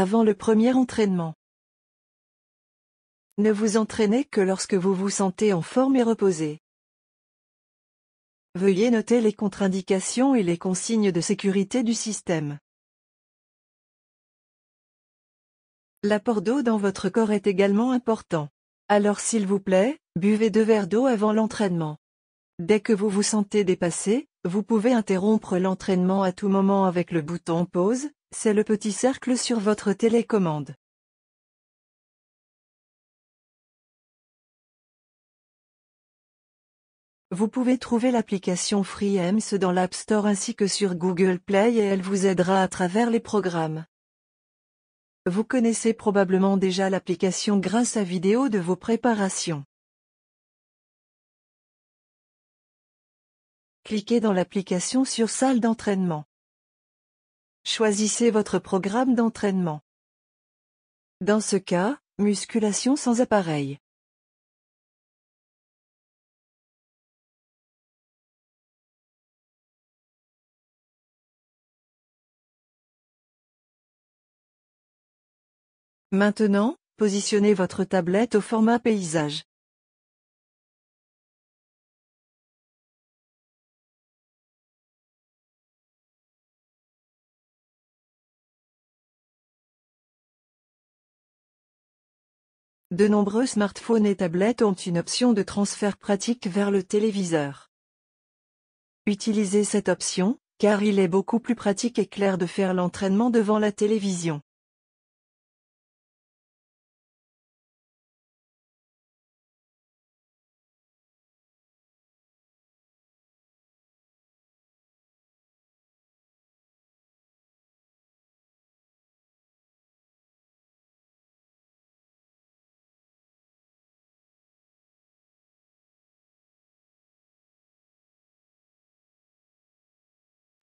avant le premier entraînement. Ne vous entraînez que lorsque vous vous sentez en forme et reposé. Veuillez noter les contre-indications et les consignes de sécurité du système. L'apport d'eau dans votre corps est également important. Alors s'il vous plaît, buvez 2 verres d'eau avant l'entraînement. Dès que vous vous sentez dépassé, vous pouvez interrompre l'entraînement à tout moment avec le bouton pause, c'est le petit cercle sur votre télécommande. Vous pouvez trouver l'application FreeEMS dans l'App Store ainsi que sur Google Play et elle vous aidera à travers les programmes. Vous connaissez probablement déjà l'application grâce à vidéo de vos préparations. Cliquez dans l'application sur Salle d'entraînement. Choisissez votre programme d'entraînement. Dans ce cas, musculation sans appareil. Maintenant, positionnez votre tablette au format paysage. De nombreux smartphones et tablettes ont une option de transfert pratique vers le téléviseur. Utilisez cette option, car il est beaucoup plus pratique et clair de faire l'entraînement devant la télévision.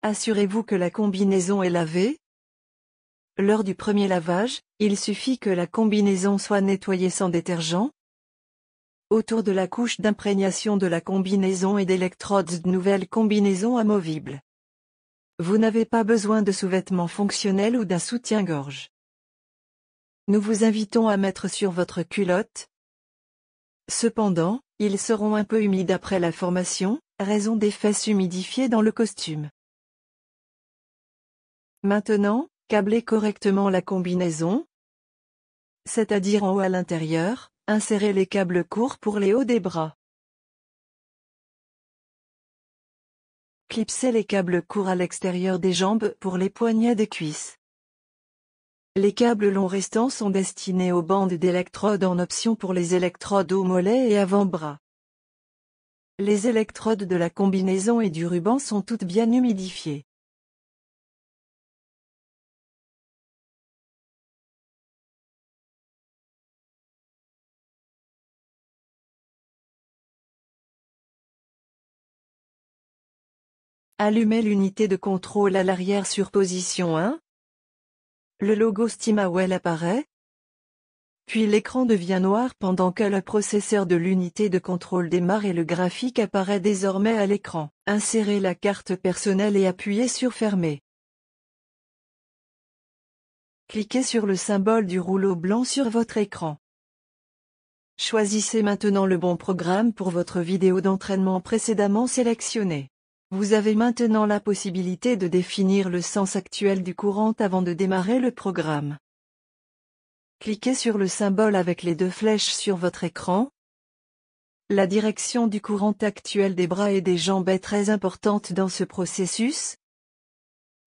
Assurez-vous que la combinaison est lavée. Lors du premier lavage, il suffit que la combinaison soit nettoyée sans détergent. Autour de la couche d'imprégnation de la combinaison et d'électrodes de nouvelle combinaison amovible. Vous n'avez pas besoin de sous-vêtements fonctionnels ou d'un soutien-gorge. Nous vous invitons à mettre sur votre culotte. Cependant, ils seront un peu humides après la formation, raison des fesses humidifiées dans le costume. Maintenant, câblez correctement la combinaison, c'est-à-dire en haut à l'intérieur, insérez les câbles courts pour les hauts des bras. Clipsez les câbles courts à l'extérieur des jambes pour les poignets des cuisses. Les câbles longs restants sont destinés aux bandes d'électrodes en option pour les électrodes aux mollets et avant-bras. Les électrodes de la combinaison et du ruban sont toutes bien humidifiées. Allumez l'unité de contrôle à l'arrière sur position 1. Le logo SteamAwell apparaît. Puis l'écran devient noir pendant que le processeur de l'unité de contrôle démarre et le graphique apparaît désormais à l'écran. Insérez la carte personnelle et appuyez sur Fermer. Cliquez sur le symbole du rouleau blanc sur votre écran. Choisissez maintenant le bon programme pour votre vidéo d'entraînement précédemment sélectionnée. Vous avez maintenant la possibilité de définir le sens actuel du courant avant de démarrer le programme. Cliquez sur le symbole avec les 2 flèches sur votre écran. La direction du courant actuel des bras et des jambes est très importante dans ce processus,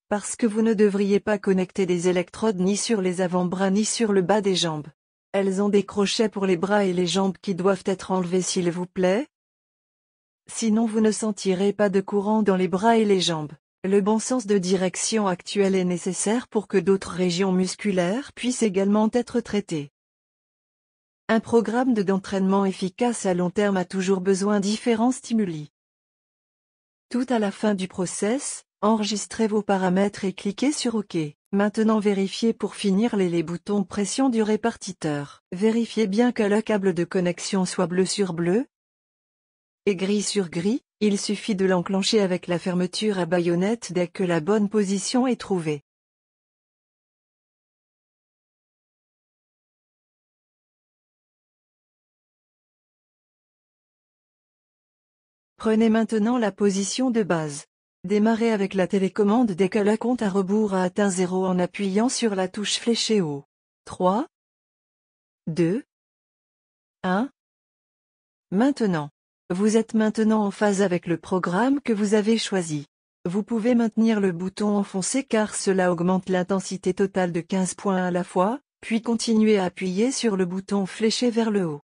parce que vous ne devriez pas connecter des électrodes ni sur les avant-bras ni sur le bas des jambes. Elles ont des crochets pour les bras et les jambes qui doivent être enlevés s'il vous plaît. Sinon vous ne sentirez pas de courant dans les bras et les jambes. Le bon sens de direction actuel est nécessaire pour que d'autres régions musculaires puissent également être traitées. Un programme d'entraînement efficace à long terme a toujours besoin de différents stimuli. Tout à la fin du process, enregistrez vos paramètres et cliquez sur OK. Maintenant vérifiez pour finir les boutons pression du répartiteur. Vérifiez bien que le câble de connexion soit bleu sur bleu et gris sur gris. Il suffit de l'enclencher avec la fermeture à baïonnette dès que la bonne position est trouvée. Prenez maintenant la position de base. Démarrez avec la télécommande dès que la compte à rebours a atteint 0 en appuyant sur la touche fléchée haut. 3, 2, 1. Maintenant. Vous êtes maintenant en phase avec le programme que vous avez choisi. Vous pouvez maintenir le bouton enfoncé car cela augmente l'intensité totale de 15 points à la fois, puis continuer à appuyer sur le bouton fléché vers le haut.